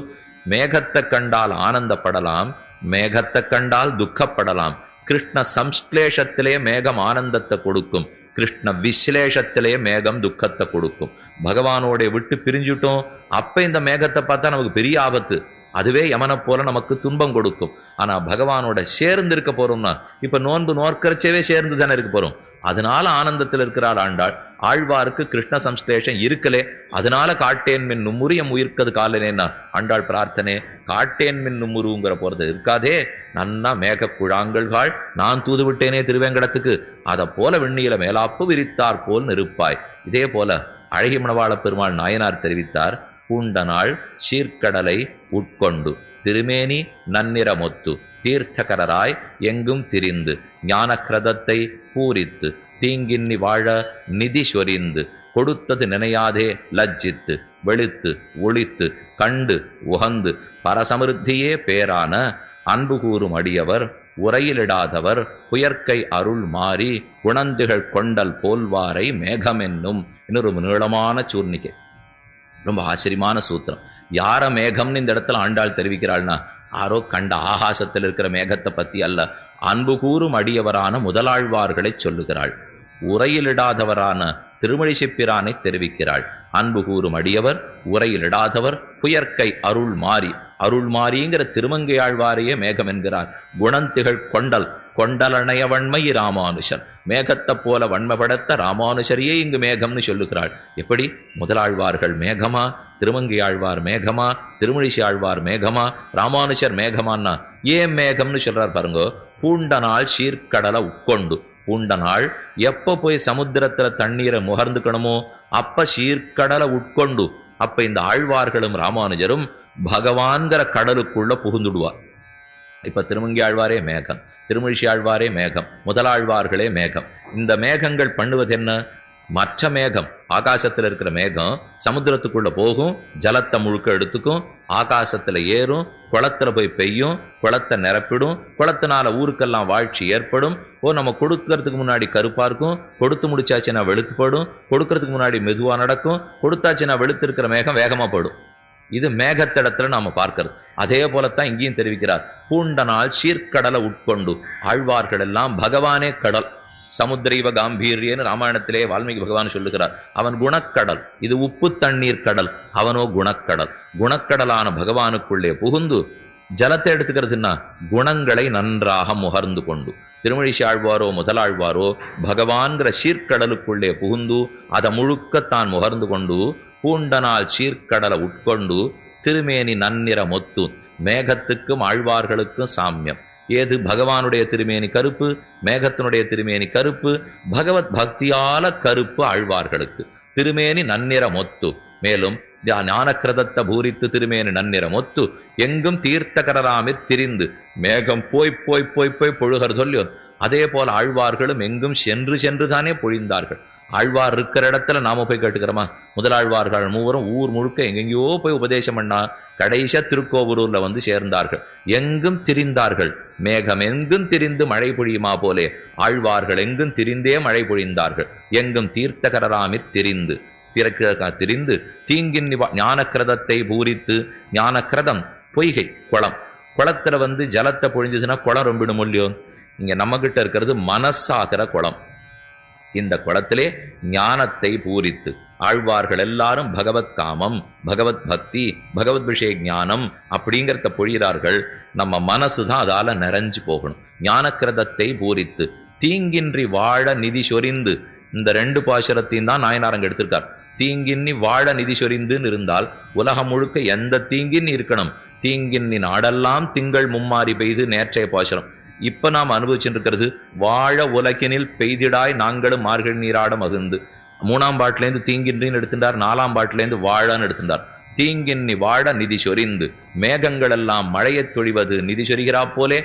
மேகத்தை கண்டால் ஆனந்தப்படலாம், மேகத்தை கண்டால் துக்கப்படலாம். கிருஷ்ண சம்ஸ்லேஷத்திலே மேகம் ஆனந்தத்தை கொடுக்கும், கிருஷ்ண விஸ்லேஷத்திலே மேகம் துக்கத்தை கொடுக்கும். பகவானோட விட்டு பிரிஞ்சுட்டோம், அப்ப இந்த மேகத்தை பார்த்தா நமக்கு பெரிய ஆபத்து, அதுவே யமனை போல நமக்கு துன்பம் கொடுக்கும். ஆனா பகவானோட சேர்ந்து இருக்க போறோம்னா இப்ப நோன்பு நோற்கரச்சவே சேர்ந்து தானே இருக்க போறோம். அதனால ஆனந்தத்தில் இருக்கிறாள் ஆண்டாள். ஆழ்வாருக்கு கிருஷ்ண சம்ஸ்லேஷம் இருக்கலே, அதனால காட்டேன் மின் நும்முறியம் உயிர்க்கது காலனேன்னா ஆண்டாள் பிரார்த்தனை. காட்டேன் மின் நும்முருங்கிற போறது இருக்காதே, நன்னா மேக குழாங்கள்காள் நான் தூது விட்டேனே திருவேங்கடத்துக்கு, அதை போல வெண்ணியில மேலாப்பு விரித்தார் போல் நிற்பாய். இதே போல அழகி மணவாள பெருமாள் நாயனார் தெரிவித்தார். பூண்டனாள் சீர்கடலை உட்கொண்டு திருமேனி நன்னிறமொத்து தீர்த்தகராய் எங்கும் திரிந்து ஞானக்கிரதத்தை பூரித்து தீங்கின்னி வாழ நிதி சொரிந்து கொடுத்தது நினையாதே லஜ்ஜித்து வெளுத்து ஒளித்து கண்டு உகந்து பரசமிருத்தியே பேரான அன்பு கூறும் அடியவர் உரையிலிடாதவர் புயற்கை அருள் மாறி குணந்துகள் கொண்டல் போல்வாரை மேகமென்னும். இன்னொரு நீளமான சூர்ணிகை, ரொம்ப ஆச்சரியமான சூத்திரம். யார மேகம்னு இந்த இடத்துல ஆண்டாள் தெரிவிக்கிறாள்னா, யாரோ கண்ட ஆகாசத்தில் இருக்கிற மேகத்தை பத்தி அல்ல, அன்பு கூறும் அடியவரான முதலாழ்வார்களை சொல்லுகிறாள். உரையிலிடாதவரான திருமழி சிப்பிரானை தெரிவிக்கிறாள். அன்பு கூறும் அடியவர், உரையிலிடாதவர், புயற்கை அருள் மாறி, அருள் மாறிங்கிற திருமங்கையாழ்வாரையே மேகம் என்கிறார். குணந்திகள் கொண்டல், கொண்டலணையவன்மை ராமானுஷர், மேகத்தை போல வன்மபடுத்த ராமானுஷரையே இங்கு மேகம்னு சொல்லுகிறாள். எப்படி? முதலாழ்வார்கள் மேகமா, திருமங்கையாழ்வார் மேகமா, திருமழிசி ஆழ்வார் மேகமா, ராமானுஷர் மேகமானா ஏன் மேகம்னு சொல்றார் பாருங்க. பூண்ட நாள் சீர்கடலை உட்கொண்டு, பூண்ட நாள் எப்ப போய் சமுத்திரத்துல தண்ணீரை முகர்ந்துக்கணுமோ அப்ப சீர்கடலை உட்கொண்டு, அப்ப இந்த ஆழ்வார்களும் ராமானுஜரும் பகவான்கிற கடலுக்குள்ள புகுந்துடுவார். இப்ப திருமங்கி ஆழ்வாரே மேகம், திருமழிசி ஆழ்வாரே மேகம், முதலாழ்வார்களே மேகம். இந்த மேகங்கள் பண்ணுவது என்ன? மற்ற மேகம், ஆகாசத்துல இருக்கிற மேகம் சமுத்திரத்துக்குள்ள போகும், ஜலத்தை முழுக்க எடுத்துக்கும், ஆகாசத்துல ஏறும், குளத்துல போய் பெய்யும், குளத்தை நிரப்பிடும், குளத்தினால ஊருக்கெல்லாம் வாழ்ச்சி ஏற்படும். நம்ம கொடுக்கறதுக்கு முன்னாடி கருப்பா இருக்கும், கொடுத்து முடிச்சாச்சுன்னா வெளுத்து போடும், கொடுக்கறதுக்கு முன்னாடி மெதுவா நடக்கும், கொடுத்தாச்சுன்னா வெளுத்து இருக்கிற மேகம் வேகமா போடும். இது மேகத்திடத்துல நாம பார்க்கிறது. அதே போலத்தான் இங்கேயும் தெரிவிக்கிறார். பூண்ட நாள் சீர்கடலை உட்கொண்டு, ஆழ்வார்கள் எல்லாம் பகவானே கடல். சமுத்திரைவ காம்பீரியன்னு ராமாயணத்திலே வால்மீகி பகவான் சொல்லுகிறார். அவன் குணக்கடல், இது உப்பு தண்ணீர் கடல், அவனோ குணக்கடல். குணக்கடலான பகவானுக்குள்ளே புகுந்து ஜலத்தை எடுத்துக்கிறதுன்னா குணங்களை நன்றாக முகர்ந்து கொண்டு, திருமழிசி ஆழ்வாரோ முதலாழ்வாரோ பகவான்கிற சீர்கடலுக்குள்ளே புகுந்து அதை முழுக்கத்தான் முகர்ந்து கொண்டு, பூண்டனால் சீர்கடலை உட்கொண்டு திருமேனி நன்னிற மொத்து. மேகத்துக்கும் ஆழ்வார்களுக்கும் சாமியம். ஏது? பகவானுடைய திருமேனி கருப்பு, மேகத்தினுடைய திருமேனி கருப்பு, பகவத் பக்தியால கருப்பு ஆழ்வார்களுக்கு. திருமேனி நன்னிற மொத்து. மேலும் ஞானக்கிரதத்தை பூரித்து திருமேனி நன்னிற மொத்து எங்கும் தீர்த்தகராமிற் திரிந்து, மேகம் போய் போய் போய் போய் பொழுகிறது சொல்லியோ, அதே போல ஆழ்வார்களும் எங்கும் சென்று சென்று தானே பொழிந்தார்கள். ஆழ்வார் இருக்கிற இடத்துல நாம போய் கேட்டுக்கிறோமா? முதலாழ்வார்கள் மூவரும் ஊர் முழுக்க எங்கெங்கயோ போய் உபதேசம் பண்ணா கடைசியா திருக்கோவூர்ல வந்து சேர்ந்தார்கள். எங்கும் திரிந்தார்கள். மேகம் எங்கும் திரிந்து மழை பொழியுமா போலே ஆழ்வார்கள் எங்கும் திரிந்தே மழை பொழிந்தார்கள். எங்கும் தீர்த்தகராமிற் திரிந்து, திரிந்து தீங்கின் ஞானக்கிரதத்தை பூரித்து. ஞானக்கிரதம் பொய்கை, குளம். குளத்துல வந்து ஜலத்தை பொழிஞ்சுதுன்னா குளம் ரொம்பிடும் இல்லையோ? இங்க நம்ம கிட்ட இருக்கிறது மனசாகிற குளம். இந்த குளத்திலே ஞானத்தை பூரித்து ஆழ்வார்கள் எல்லாரும் பகவத் காமம், பகவத் பக்தி, பகவத் விஷய ஞானம் அப்படிங்கிறத பொழிகிறார்கள். நம்ம மனசுதான் அதால நிறைஞ்சு போகணும். ஞானக்கிரதத்தை பூரித்து தீங்கின்றி வாழ நிதி சொரிந்து. இந்த ரெண்டு பாசுரத்தையும் தான் நாயனாரங்க எடுத்திருக்கார். தீங்கின்னி வாழ நிதி சொரிந்துன்னு இருந்தால் உலகம் முழுக்க எந்த தீங்கின்னு இருக்கணும். தீங்கின்னி நாடெல்லாம் திங்கள் மும்மாறி பெய்து நேற்றைய பாசுரம். இப்ப நாம் அனுபவிச்சுட்டு இருக்கிறது வாழ உலகினில் பெய்திடாய் நாங்களும் மார்கழி நீராட மகிழ்ந்து. 3ஆம் பாட்டிலேருந்து தீங்கின்றின்னு எடுத்துட்டார், 4ஆம் பாட்டிலேருந்து வாழன்னு எடுத்துட்டார். தீங்கின்னி வாழ நிதி சொரிந்து, மேகங்கள் எல்லாம் மழையை தொழிவது நிதி சொரிகிறா போலே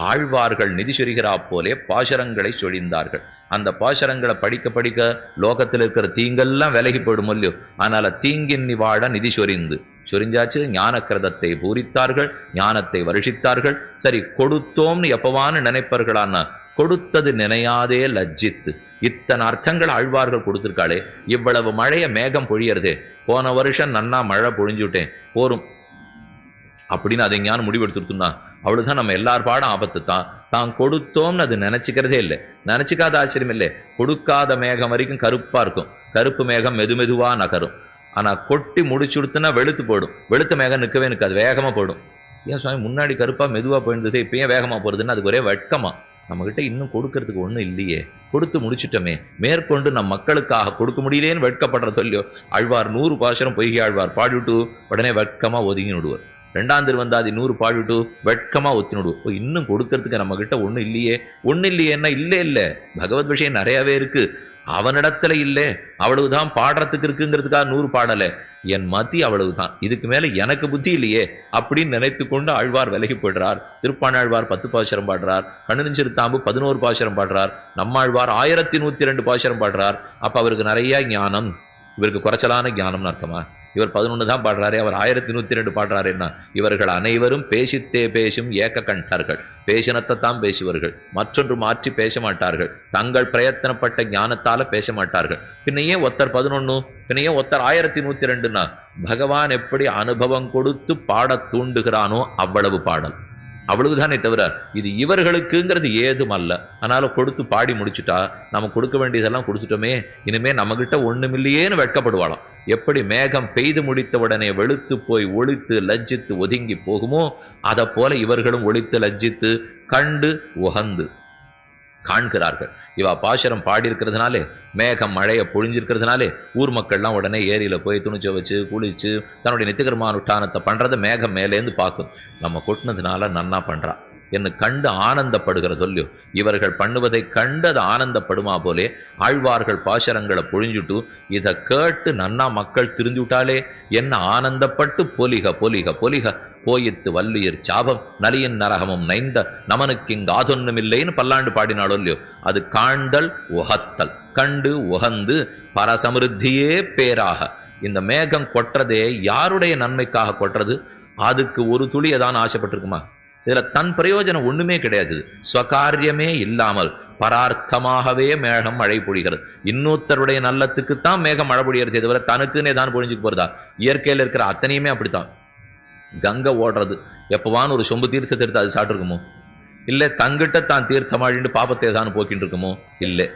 ஆழ்வார்கள் நிதி சொரிகிறா போலே பாசுரங்களை சொழிந்தார்கள். அந்த பாசுரங்களை படிக்க படிக்க லோகத்தில் இருக்கிற தீங்கெல்லாம் விலகி போயிடும் இல்லையோ? அதனால தீங்கின்னி வாழ நிதி சொரிந்து சொரிஞ்சாச்சு. ஞானக்கிரதத்தை பூரித்தார்கள், ஞானத்தை வருஷித்தார்கள். சரி, கொடுத்தோம்னு எப்பவான்னு நினைப்பார்களான்னா கொடுத்தது நினையாதே லஜ்ஜித்து. இத்தனை அர்த்தங்கள் ஆழ்வார்கள் கொடுத்திருக்காளே, இவ்வளவு மழைய மேகம் பொழியறதே, போன வருஷம் நன்னா மழை பொழிஞ்சுட்டேன் போரும் அப்படின்னு அதை ஞானம் முடிவெடுத்துருத்துனா அவ்வளவுதான். நம்ம எல்லார் பாடம் ஆபத்து தான். தான் கொடுத்தோம்னு அது நினைச்சுக்கிறதே இல்லை. நினைச்சுக்காத ஆச்சரியம் இல்லை. கொடுக்காத மேகம் வரைக்கும் கருப்பா இருக்கும். கருப்பு மேகம் மெதுவா நகரும். ஆனா கொட்டி முடிச்சுடுத்துனா வெளுத்து போயிடும். வெளுத்த மேகம் நிற்கவே நிற்காது, வேகமா போயிடும். ஏன் சுவாமி முன்னாடி கருப்பா மெதுவா போயிருந்தது, இப்ப ஏன் வேகமா போறதுன்னு அதுக்கு ஒரே வெட்கமா. நம்ம கிட்ட இன்னும் கொடுக்கறதுக்கு ஒண்ணும் இல்லையே, கொடுத்து முடிச்சுட்டோமே, மேற்கொண்டு நம் மக்களுக்காக கொடுக்க முடியலேன்னு வெட்கப்படுற சொல்லியோ. ஆழ்வார் 100 பாசுரம் பொய்கை ஆழ்வார் பாடிவிட்டு உடனே வெட்கமா ஒதுங்கி விடுவார். 2ஆம் திருவந்தாதி 100 பாடிவிட்டு வெட்கமா ஒத்தி விடுவோம். இன்னும் கொடுக்கறதுக்கு நம்ம கிட்ட ஒண்ணும் இல்லையே. ஒண்ணு இல்லையேன்னா இல்ல பகவத் விஷயம் நிறையவே இருக்கு, அவனிடத்துல இல்லை, அவ்வளவுதான் பாடுறதுக்கு இருக்குங்கிறதுக்காக 100 பாடல. என் மதி அவ்வளவுதான், இதுக்கு மேல எனக்கு புத்தி இல்லையே அப்படின்னு நினைத்து கொண்டு ஆழ்வார் விலகி போடுறார். திருப்பாணாழ்வார் 10 பாசுரம் பாடுறார், கண்ணெஞ்சிருத்தாம்பு 11 பாசுரம் பாடுறார், நம்மாழ்வார் 1102 பாசுரம் பாடுறார். அப்ப அவருக்கு நிறைய ஞானம், இவருக்கு குறைச்சலான ஞானம்னு அர்த்தமா? இவர் 11 தான் பாடுறாரே, அவர் 1102 பாடுறாருன்னா இவர்கள் அனைவரும் பேசித்தே பேசும் ஏக்க கண்டர்கள். பேசினத்தை தான் பேசுவார்கள், மற்றொன்று மாற்றி பேச மாட்டார்கள். தங்கள் பிரயத்தனப்பட்ட ஞானத்தால பேச மாட்டார்கள். பின்ன ஏன் ஒருத்தர் 11, பின்ன ஏன் ஒருத்தர் 1102ன்னா பகவான் எப்படி அனுபவம் கொடுத்து பாட தூண்டுகிறானோ அவ்வளவு பாடல், அவ்வளவுதானே தவிர இது இவர்களுக்குங்கிறது ஏதும் அல்ல. அதனால கொடுத்து பாடி முடிச்சுட்டா நம்ம கொடுக்க வேண்டியதெல்லாம் கொடுத்துட்டோமே, இனிமே நம்ம கிட்ட ஒண்ணுமில்லையேன்னு வெட்கப்படுவாளாம். எப்படி மேகம் பெய்து முடித்த உடனே வெளுத்து போய் ஒளித்து லஜ்ஜித்து ஒதுங்கி போகுமோ அதை போல இவர்களும் ஒளித்து லஜ்ஜித்து கண்டு உகந்து காண்கிறார்கள். இவா பாசுரம் பாடி இருக்கிறதுனாலே, மேகம் மழையை பொழிஞ்சிருக்கிறதுனாலே ஊர் மக்கள்லாம் உடனே ஏரியில போய் துணிச்ச வச்சு குளிச்சு தன்னுடைய நித்திகரமானுஷ்டானத்தை பண்றதை மேகம் மேலேந்து பார்க்கும். நம்ம கொட்டினதுனால நன்னா பண்றா என்று கண்டு ஆனந்தப்படுகிற சொல்லியோ. இவர்கள் பண்ணுவதை கண்டு அது ஆனந்தப்படுமா போலே ஆழ்வார்கள் பாசுரங்களை பொழிஞ்சுட்டு இதை கேட்டு நன்னா மக்கள் திரிஞ்சுட்டாலே என்ன ஆனந்தப்பட்டு பொலிக பொலிக பொலிக போயித்து வல்லுயிர் சாபம் நலியின் நரகமும் நைந்த நமனுக்கு இங்கு ஆதொன்னுமில்லைன்னு பல்லாண்டு பாடினாலோ இல்லையோ. அது காண்டல் உகத்தல், கண்டு உகந்து பரசமிருத்தியே பேராக. இந்த மேகம் கொட்டுறதே யாருடைய நன்மைக்காக கொட்டுறது? அதுக்கு ஒரு துளி ஏதான் ஆசைப்பட்டிருக்குமா? இதுல தன் பிரயோஜனம் ஒண்ணுமே கிடையாது. ஸ்வகாரியமே இல்லாமல் பரார்த்தமாகவே மேகம் மழை பொழிகிறது. இன்னொருத்தருடைய நல்லத்துக்குத்தான் மேகம் மழை பொழியறதே தவிர தனக்குன்னே தான் பொழிஞ்சுக்கு போறதா? இயற்கையில் இருக்கிற அத்தனையுமே அப்படித்தான். கங்கை ஓடுறது எப்பவான்னு ஒரு சொம்பு தீர்த்தத்தை எடுத்து அது சாப்பிட்டுருக்குமோ? இல்லை தங்கிட்ட தான் தீர்த்தமாழின்னு பாப்பத்தை ஏதானு போக்கிட்டு இருக்குமோ? இல்லை.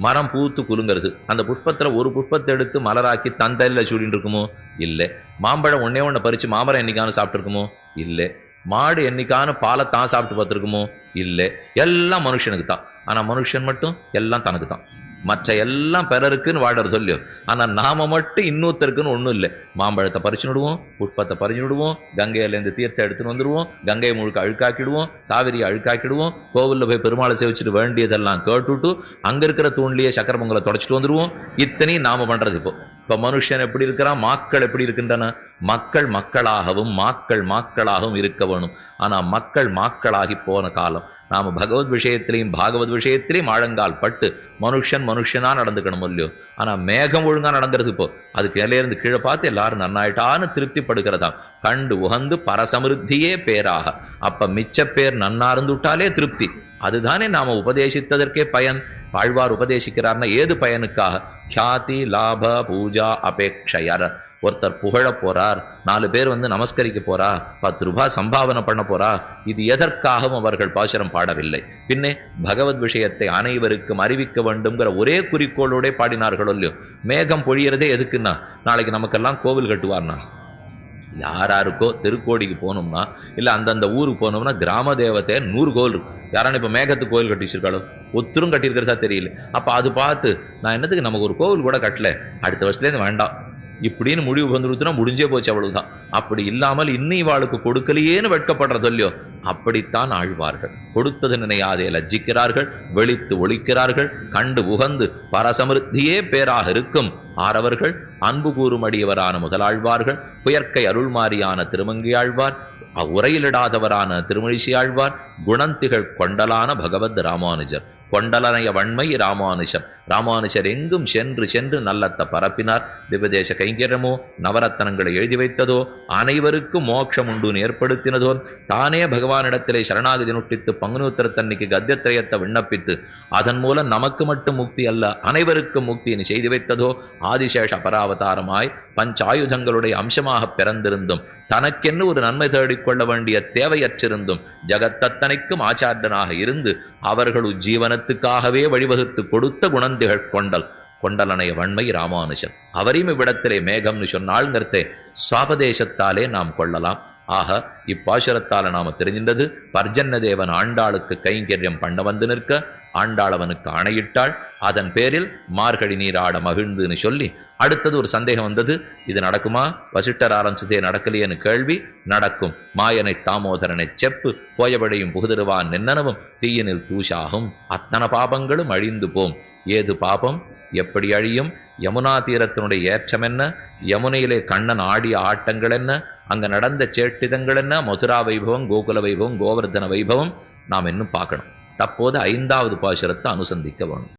மரம் பூத்து குலுங்கிறது, அந்த புஷ்பத்துல ஒரு புஷ்பத்தை எடுத்து மலராக்கி தந்தையில சூடின்னு இருக்குமோ? இல்லை. மாம்பழம் ஒன்னே ஒன்றை பறிச்சு மாமரம் என்னைக்கானு சாப்பிட்டுருக்குமோ? இல்லை. மாடு என்னைக்கான பாலை தான் சாப்பிட்டு பார்த்துருக்குமோ? இல்லை. எல்லாம் மனுஷனுக்கு தான். ஆனா மனுஷன் மட்டும் எல்லாம் தனக்கு தான். மற்ற எல்லாம் பிறருக்குன்னு வாடுற சொல்லியோ. ஆனா நாம மட்டும் இன்னொருத்தருக்குன்னு ஒன்றும் இல்லை. மாம்பழத்தை பறிச்சு விடுவோம், புஷ்பத்தை பறிச்சு விடுவோம், கங்கையிலேருந்து தீர்த்தம் எடுத்துன்னு வந்துடுவோம், கங்கையை முழுக்க அழுக்காக்கிடுவோம், காவிரியை அழுக்காக்கிடுவோம், கோவிலில் போய் பெருமாளை சேவிச்சுட்டு வேண்டியதெல்லாம் கேட்டுவிட்டு அங்க இருக்கிற தூண்லேயே சக்கர பொங்கலை தொடச்சிட்டு வந்துடுவோம். இத்தனையும் நாம பண்றது. இப்ப மனுஷன் எப்படி இருக்கிறான், மாக்கள் எப்படி இருக்கின்றன? மக்கள் மக்களாகவும் மாக்களாகவும் இருக்க வேணும். ஆனா மக்கள் மாக்களாகி போன காலம். நாம பகவத் விஷயத்திலையும் பாகவத் விஷயத்திலையும் ஆழங்கால் பட்டு மனுஷனா நடந்துக்கணும் இல்லையோ. ஆனா மேகம் ஒழுங்கா நடந்துறது. இப்போ அதுக்கு இலையிலிருந்து கீழே பார்த்து எல்லாரும் நன்னாயிட்டான்னு திருப்திப்படுகிறதாம். கண்டு உகந்து பரசமிருத்தியே பேராக. அப்ப மிச்ச பேர் நன்னா இருந்துட்டாலே திருப்தி. அதுதானே நாம உபதேசித்ததற்கே பயன். ஆழ்வார் உபதேசிக்கிறார்னா ஏது பயனுக்காக? கியாதி லாப பூஜா அபேக்ஷயர். ஒருத்தர் புகழ போறார், 4 பேர் வந்து நமஸ்கரிக்க போறா, 10 ரூபாய் சம்பாவனை பண்ண போறா, இது எதற்காகவும் அவர்கள் பாசுரம் பாடவில்லை. பின்னே பகவத் விஷயத்தை அனைவருக்கும் அறிவிக்க வேண்டும்ங்கிற ஒரே குறிக்கோளோட பாடினார்கள் இல்லையோ. மேகம் பொழியறதே எதுக்குன்னா, நாளைக்கு நமக்கெல்லாம் கோவில் கட்டுவார்னா, யாராருக்கோ திருக்கோடிக்கு போகணும்னா இல்லை அந்தந்த ஊருக்கு போகணும்னா கிராம தேவத்தை 100 கோவில் இருக்கு. யாரான இப்போ மேகத்துக்கு கோவில் கட்டி வச்சிருக்காளோ? ஒத்தரும் கட்டியிருக்கிறதா தெரியல. அப்போ அது பார்த்து நான் என்னத்துக்கு நமக்கு ஒரு கோவில் கூட கட்டல, அடுத்த வருஷத்துலேருந்து வேண்டாம் இப்படின்னு முடிவு வந்துருச்சுன்னா முடிஞ்சே போச்சு, அவ்வளவுதான். அப்படி இல்லாமல் இன்னும் வாளுக்கு கொடுக்கலையேன்னு வெட்கப்படுறது இல்லையோ. அப்படித்தான் ஆழ்வார்கள். கொடுத்தது நினையாதே லஜ்ஜிக்கிறார்கள், வெளித்து ஒழிக்கிறார்கள், கண்டு உகந்து பரசமிருத்தியே பேராக இருக்கும் ஆரவர்கள். அன்பு கூறுமடியவரான முதலாழ்வார்கள், புயற்கை அருள்மாரியான திருமங்கையாழ்வார், உரையிலிடாதவரான திருமழிசையாழ்வார், குணந்திகள் கொண்டலான பகவத் ராமானுஜர், கொண்டலனைய வன்மை ராமானுஷர். ராமானுஷர் எங்கும் சென்று சென்று நல்லத்தை பரப்பினார். திவதேச கைங்கரமோ நவரத்தனங்களை எழுதி வைத்ததோ அனைவருக்கும் மோட்சம் உண்டு ஏற்படுத்தினதோ, தானே பகவானிடத்திலே சரணாகதி நுட்டித்து பங்குனூத்திரத்தன்னைக்கு கத்தியத்திரயத்தை விண்ணப்பித்து அதன் மூலம் நமக்கு மட்டும் முக்தி அல்ல அனைவருக்கும் முக்தியினை செய்து வைத்ததோ, ஆதிசேஷ அபராவதாரமாய் பஞ்சாயுதங்களுடைய அம்சமாக பிறந்திருந்தும் தனக்கென்னு ஒரு நன்மை தேடிக்கொள்ள வேண்டிய தேவையற்றிருந்தும் ஜகத்தத்தனைக்கும் ஆச்சாரியனாக இருந்து அவர்கள் ஜீவனத்துக்காகவே வழிவகுத்து கொடுத்த குணந்திகள் கொண்டல், கொண்டலனைய வன்மை ராமானுஜன். அவரையும் இவ்விடத்திலே மேகம்னு சொன்னாள்ங்கிறதே சுவாபதேசத்தாலே நாம் கொள்ளலாம். ஆக இப்பாசுரத்தால நாம தெரிஞ்சின்றது, பர்ஜன்ன தேவன் ஆண்டாளுக்கு கைங்கரியம் பண்ண வந்து நிற்க ஆண்டாள் அவனுக்கு அணையிட்டாள். அதன் பேரில் மார்கழி நீராட மகிழ்ந்துன்னு சொல்லி அடுத்தது ஒரு சந்தேகம் வந்தது, இது நடக்குமா? வசிட்டர் ஆரம்பிச்சதே நடக்கலையேன்னு கேள்வி. நடக்கும். மாயனை தாமோதரனை செப்பு போயபடியும் புகுதிருவான் நின்னனவும் தீயனில் தூஷாகும். அத்தனை பாபங்களும் அழிந்து போம். ஏது பாபம்? எப்படி அழியும்? யமுனா தீரத்தினுடைய ஏற்றம் என்ன? யமுனையிலே கண்ணன் ஆடிய ஆட்டங்கள் என்ன? அங்க நடந்த சேட்டிதங்கள் என்ன? மதுரா வைபவம், கோகுல வைபவம், கோவர்தன வைபவம் நாம் இன்னும் பார்க்கணும். தற்போது 5வது பாசுரத்தை அனுசந்திக்க வேணும்.